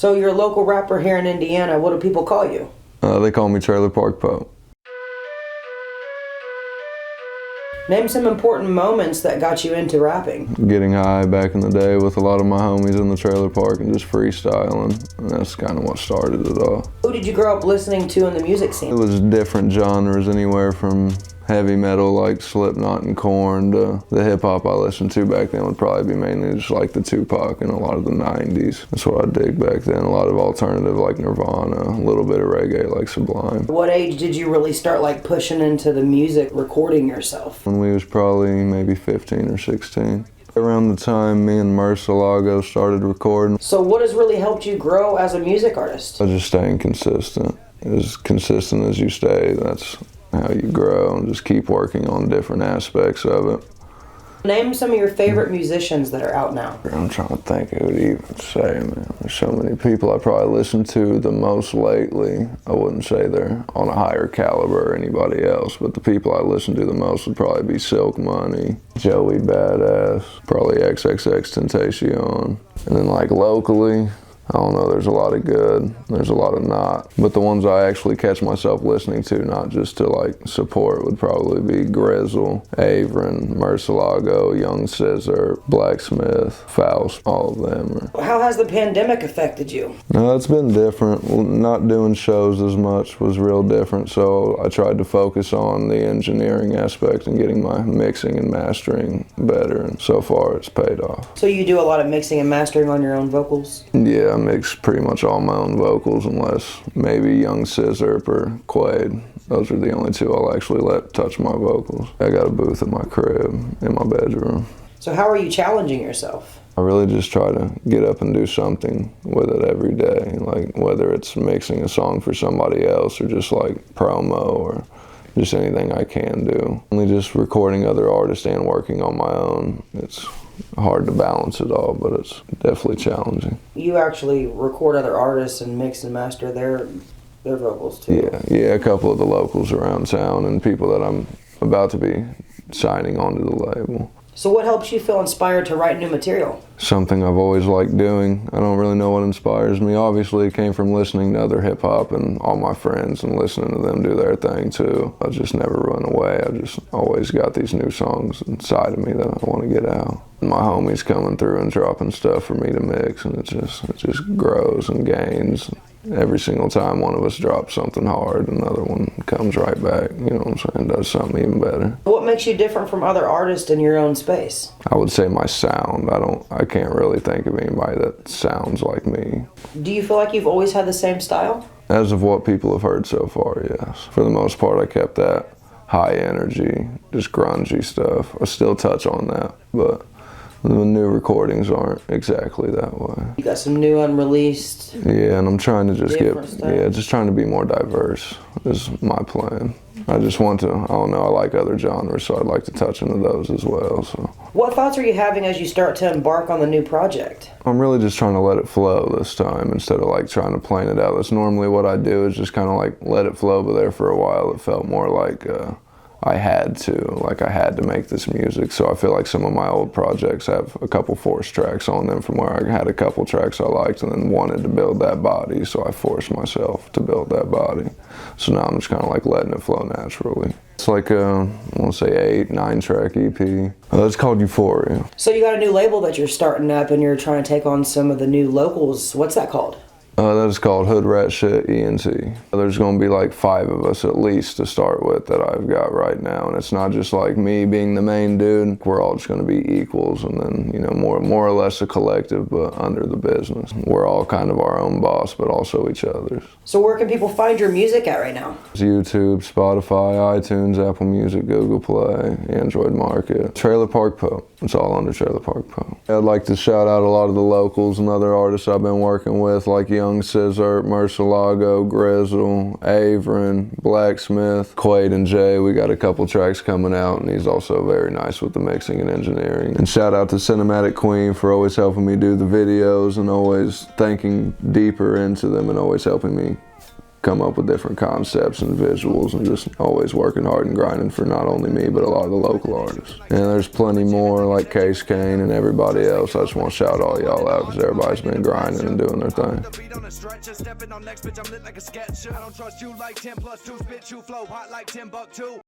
So you're a local rapper here in Indiana. What do people call you? They call me TrailerParkPope. Name some important moments that got you into rapping. Getting high back in the day with a lot of my homies in the trailer park and just freestyling. And that's kind of what started it all. Who did you grow up listening to in the music scene? It was different genres, anywhere from heavy metal like Slipknot and Korn to the hip hop I listened to back then would probably be mainly just like the Tupac and a lot of the 90s. That's what I dig back then. A lot of alternative like Nirvana, a little bit of reggae like Sublime. What age did you really start like pushing into the music, recording yourself? When we was probably maybe 15 or 16. Around the time me and Murcielago started recording. So what has really helped you grow as a music artist? I was just staying consistent. As consistent as you stay, that's how you grow, and just keep working on different aspects of it. Name some of your favorite musicians that are out now. I'm trying to think who to even say, man. There's so many people I probably listen to the most lately. I wouldn't say they're on a higher caliber or anybody else, but the people I listen to the most would probably be Silk Money, Joey Badass, probably XXXTentacion. And then like locally, I don't know, there's a lot of good, there's a lot of not. But the ones I actually catch myself listening to, not just to like support, would probably be Grizzle, Avron, Murcielago, Young Scissor, Blacksmith, Faust, all of them. How has the pandemic affected you? No, it's been different. Not doing shows as much was real different, so I tried to focus on the engineering aspect and getting my mixing and mastering better, and so far it's paid off. So you do a lot of mixing and mastering on your own vocals? Yeah, I mix pretty much all my own vocals unless maybe Young Scissor or Quaid. Those are the only two I'll actually let touch my vocals. I got a booth at my crib, in my bedroom. So how are you challenging yourself? I really just try to get up and do something with it every day, like whether it's mixing a song for somebody else or just like promo or just anything I can do. Only just recording other artists and working on my own. It's hard to balance it all, but it's definitely challenging. You actually record other artists and mix and master their vocals too? Yeah, a couple of the locals around town and people that I'm about to be signing onto the label. So what helps you feel inspired to write new material? Something I've always liked doing. I don't really know what inspires me. Obviously, it came from listening to other hip-hop and all my friends and listening to them do their thing too. I just never run away. I just always got these new songs inside of me that I want to get out. My homies coming through and dropping stuff for me to mix, and it just grows and gains. Every single time one of us drops something hard, another one comes right back, you know what I'm saying, does something even better. What makes you different from other artists in your own space? I would say my sound. I can't really think of anybody that sounds like me. Do you feel like you've always had the same style? As of what people have heard so far, yes. For the most part, I kept that high energy, just grungy stuff. I still touch on that, but the new recordings aren't exactly that way. You got some new unreleased. Yeah, and I'm trying to just stuff. just trying to be more diverse is my plan. I just want to, I don't know, I like other genres, so I'd like to touch into those as well. So, what thoughts are you having as you start to embark on the new project? I'm really just trying to let it flow this time instead of like trying to plan it out. That's normally what I do, is just kind of like let it flow, but there for a while it felt more like I had to make this music. So I feel like some of my old projects have a couple forced tracks on them from where I had a couple tracks I liked and then wanted to build that body, so I forced myself to build that body. So now I'm just kind of like letting it flow naturally. It's like I want to say 8-9 track EP. It's called Euphoria. So you got a new label that you're starting up and you're trying to take on some of the new locals. What's that called? That is called Hood Rat Shit ENT. There's going to be like 5 of us at least to start with that I've got right now, and it's not just like me being the main dude. We're all just going to be equals, and then, you know, more or less a collective, but under the business. We're all kind of our own boss, but also each other's. So where can people find your music at right now? YouTube, Spotify, iTunes, Apple Music, Google Play, Android Market. TrailerParkPope. It's all under TrailerParkPope. I'd like to shout out a lot of the locals and other artists I've been working with, like Young Scissor, Murcielago, Grizzle, Avron, Blacksmith, Quaid and Jay. We got a couple tracks coming out, and he's also very nice with the mixing and engineering. And shout out to Cinematic Queen for always helping me do the videos and always thinking deeper into them and always helping me come up with different concepts and visuals, and just always working hard and grinding for not only me but a lot of the local artists. And there's plenty more like Case Kane and everybody else. I just want to shout all y'all out because everybody's been grinding and doing their thing.